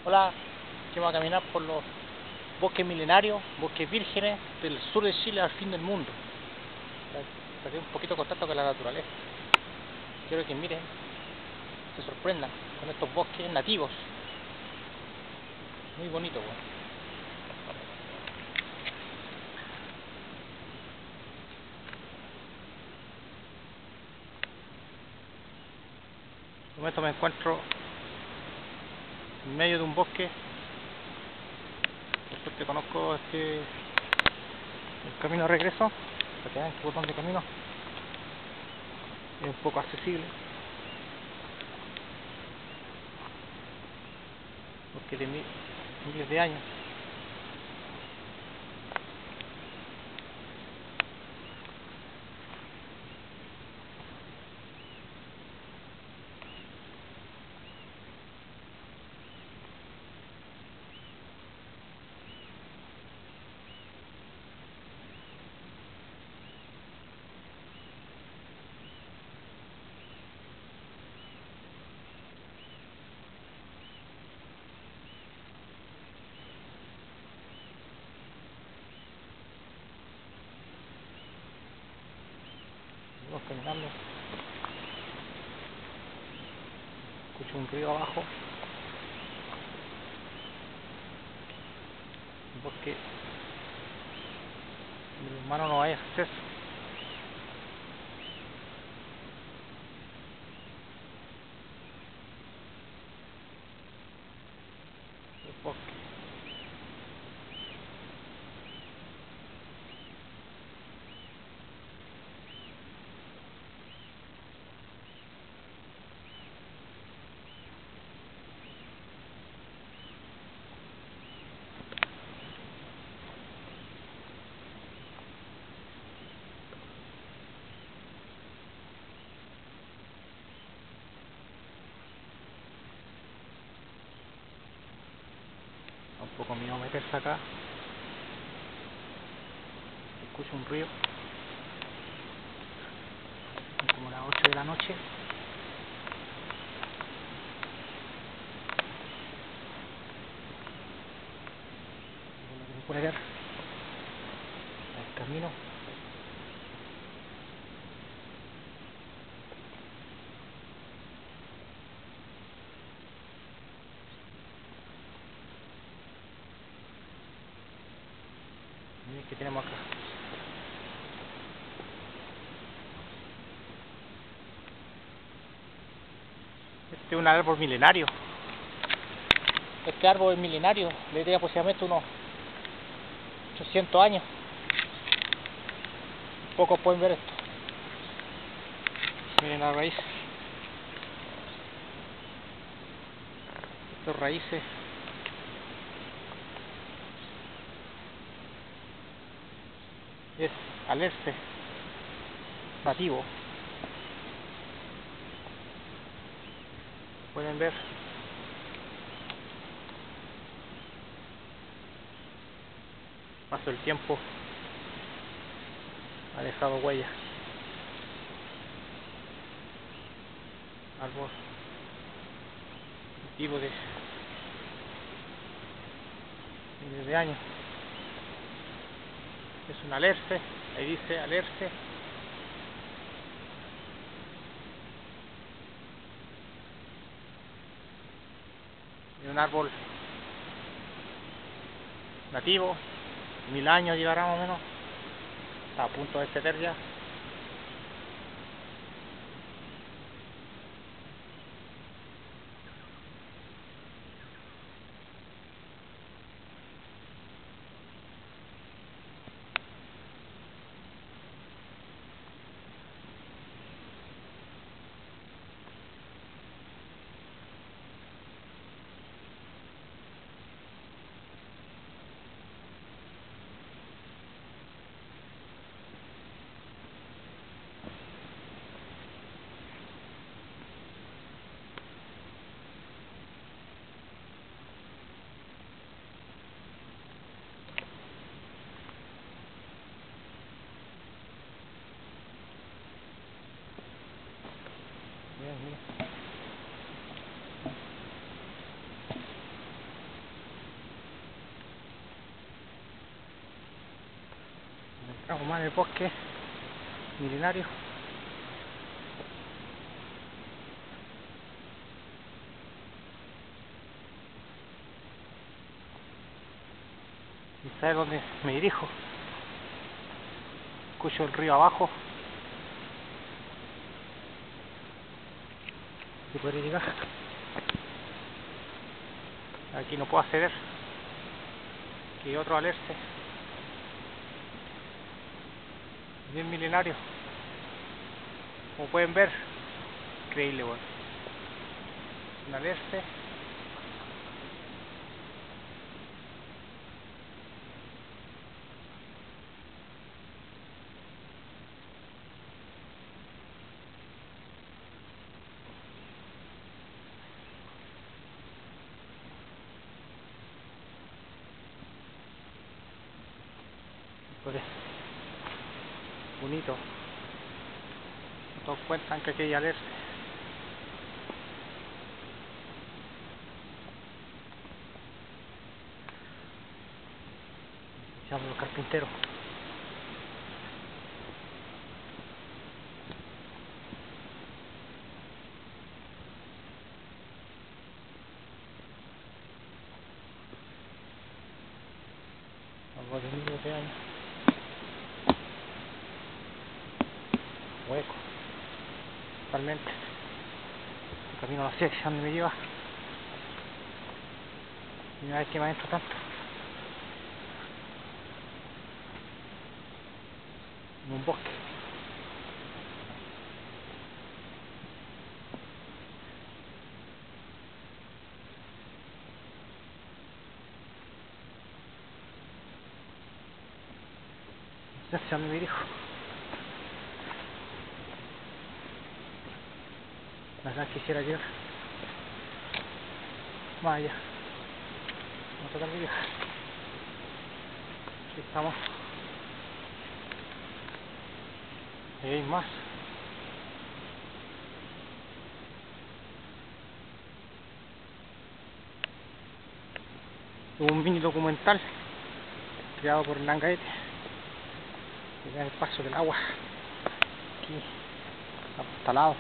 Hola, vamos a caminar por los bosques milenarios, bosques vírgenes del sur de Chile al fin del mundo. Para tener un poquito de contacto con la naturaleza. Quiero que miren, se sorprendan con estos bosques nativos. Muy bonito, bueno. En momento me encuentro en medio de un bosque. Por suerte conozco el camino de regreso, para que vean qué botón de camino es un poco accesible, porque de miles de años. Vamos caminando, escucho un ruido abajo, un bosque donde el humano no hay acceso. El bosque. Un poco miedo meterse acá. Escucho un ruido. Son como las 8 de la noche. Lo que se puede ver el camino. Miren que tenemos acá. Este es un árbol milenario. Este árbol es milenario, le diría aproximadamente unos 800 años. Pocos pueden ver esto. Miren las raíces. Estas raíces es alerce nativo. Pueden ver. Paso el tiempo ha dejado huellas. Árbol nativo de miles de años. Es un alerce, ahí dice alerce. Es un árbol nativo, 1000 años llevará más o menos. Está a punto de ceder ya. más del bosque milenario. Y sabes dónde me dirijo. Escucho el río abajo. Y podré llegar. Aquí no puedo acceder. Aquí hay otro alerce. Bien milenario. Como pueden ver, increíble, bueno. Un alerce. Bonito. Todos cuentan que aquí hay alerce. Llamo los carpinteros. Algo de miles de años. Hueco. Totalmente. El camino no sé a dónde me lleva. Y una vez que me adentro tanto. En un bosque. No sé a dónde me dirijo. La verdad quisiera llegar más allá. Vamos a tratar de viajar. Aquí estamos. Ahí hay más. Hubo un mini documental creado por Langaete, que da el paso del agua aquí apostalado.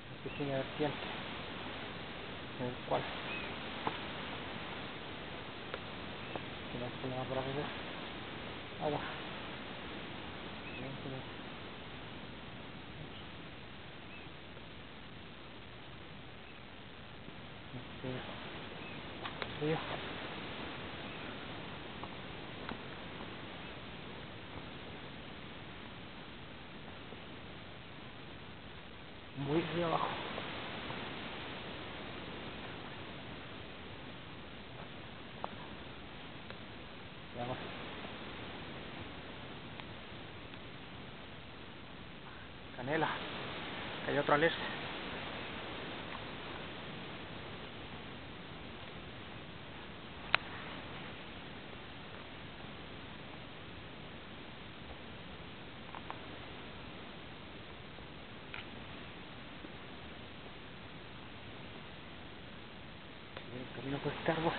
Una pequeña vertiente en el cual que no hay problema para beber agua. Río. Muy río abajo. Veamos. Canela. Hay otro alerce. El camino por este árbol.